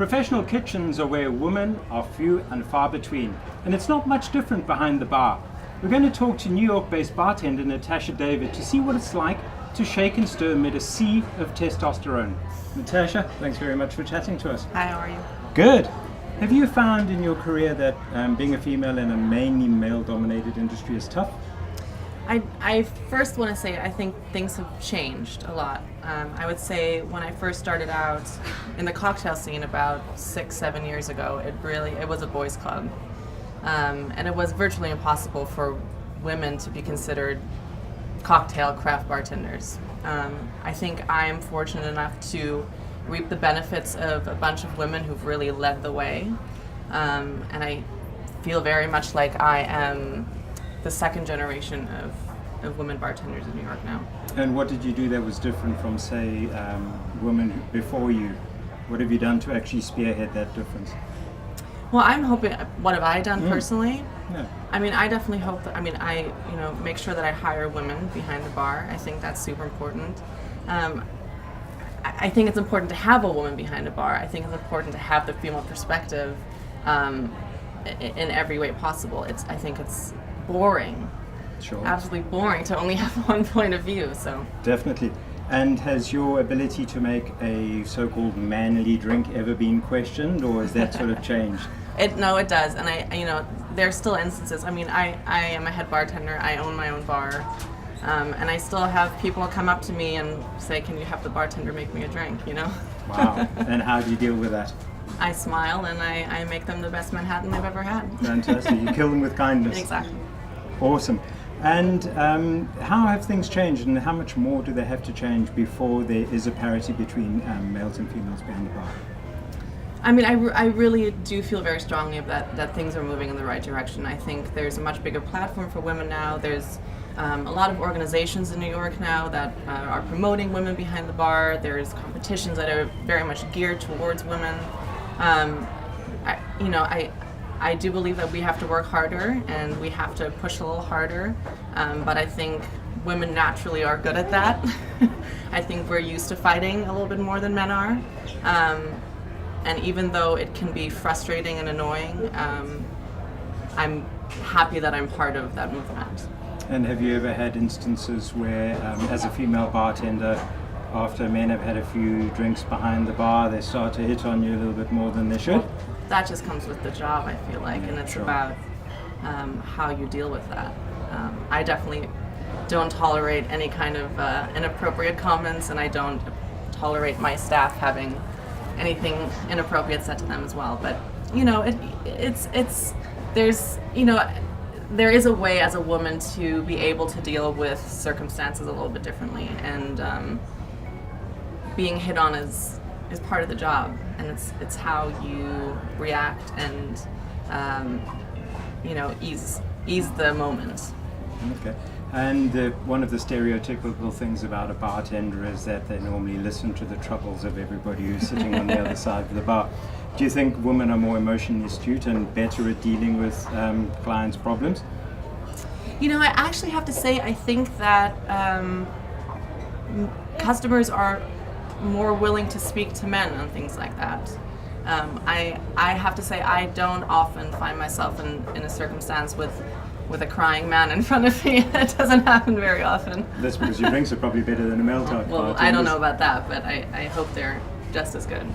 Professional kitchens are where women are few and far between, and it's not much different behind the bar. We're going to talk to New York-based bartender Natasha David to see what it's like to shake and stir amid a sea of testosterone. Natasha, thanks very much for chatting to us. Hi, how are you? Good. Have you found in your career that being a female in a mainly male-dominated industry is tough? I first want to say I think things have changed a lot. I would say when I first started out in the cocktail scene about 6-7 years ago, it was a boys' club. And it was virtually impossible for women to be considered cocktail craft bartenders. I think I am fortunate enough to reap the benefits of a bunch of women who've really led the way. And I feel very much like I am the second generation of women bartenders in New York now. And what did you do that was different from, say, women before you? What have you done to actually spearhead that difference? Well, I'm hoping, what have I done personally? Yeah. I mean, I definitely hope that, I make sure that I hire women behind the bar. I think that's super important. I think it's important to have a woman behind a bar. I think it's important to have the female perspective in every way possible. I think it's boring. Sure. Absolutely boring to only have one point of view. So Definitely. And has your ability to make a so-called manly drink ever been questioned, or has that sort of changed? No, it does, and there's still instances. I mean, I am a head bartender. I own my own bar, and I still have people come up to me and say, "Can you have the bartender make me a drink?" Wow. And how do you deal with that? I smile and I make them the best Manhattan they've ever had. Fantastic. You kill them with kindness. Exactly. Awesome. And how have things changed, and how much more do they have to change before there is a parity between males and females behind the bar? I mean, I really do feel very strongly that things are moving in the right direction. I think there's a much bigger platform for women now. There's a lot of organizations in New York now that are promoting women behind the bar. There's competitions that are very much geared towards women. I do believe that we have to work harder and we have to push a little harder, but I think women naturally are good at that. I think we're used to fighting a little bit more than men are, and even though it can be frustrating and annoying, I'm happy that I'm part of that movement. And have you ever had instances where, as a female bartender, after men have had a few drinks behind the bar, they start to hit on you a little bit more than they should? That just comes with the job, I feel like, and it's Sure. about how you deal with that. I definitely don't tolerate any kind of inappropriate comments, and I don't tolerate my staff having anything inappropriate said to them as well. But there is a way as a woman to be able to deal with circumstances a little bit differently, and being hit on is part of the job, and it's how you react and ease the moment. Okay. And one of the stereotypical things about a bartender is that they normally listen to the troubles of everybody who's sitting on the other side of the bar. Do you think women are more emotionally astute and better at dealing with clients' problems? I actually have to say I think that customers are more willing to speak to men on things like that. I have to say I don't often find myself in a circumstance with a crying man in front of me. It doesn't happen very often. That's because your drinks are probably better than a male type. Well, I don't know about that, but I hope they're just as good.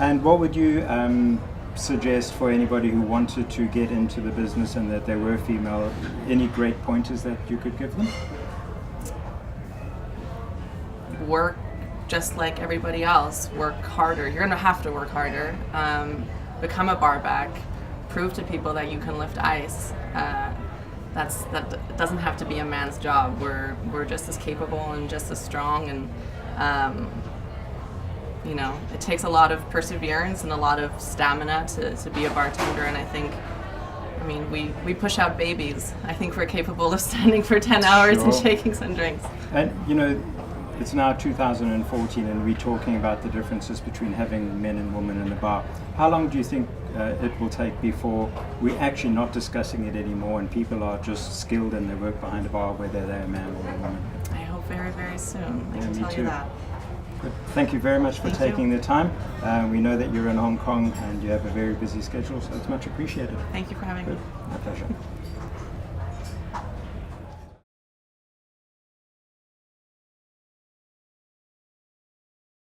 And what would you suggest for anybody who wanted to get into the business and that they were female? Any great pointers that you could give them? Work just like everybody else. Work harder. You're going to have to work harder. Become a bar back. Prove to people that you can lift ice. That doesn't have to be a man's job. We're just as capable and just as strong, and it takes a lot of perseverance and a lot of stamina to be a bartender. And I think, we push out babies. I think we're capable of standing for 10 hours Sure. and shaking some drinks. And it's now 2014 and we're talking about the differences between having men and women in the bar. How long do you think it will take before we're actually not discussing it anymore and people are just skilled in their work behind the bar, whether they're a man or a woman? I hope very, very soon. I Yeah, can me tell too. you that. Good. Thank you very much for Thank taking you. the time. We know that you're in Hong Kong and you have a very busy schedule, so it's much appreciated. Thank you for having me. My pleasure.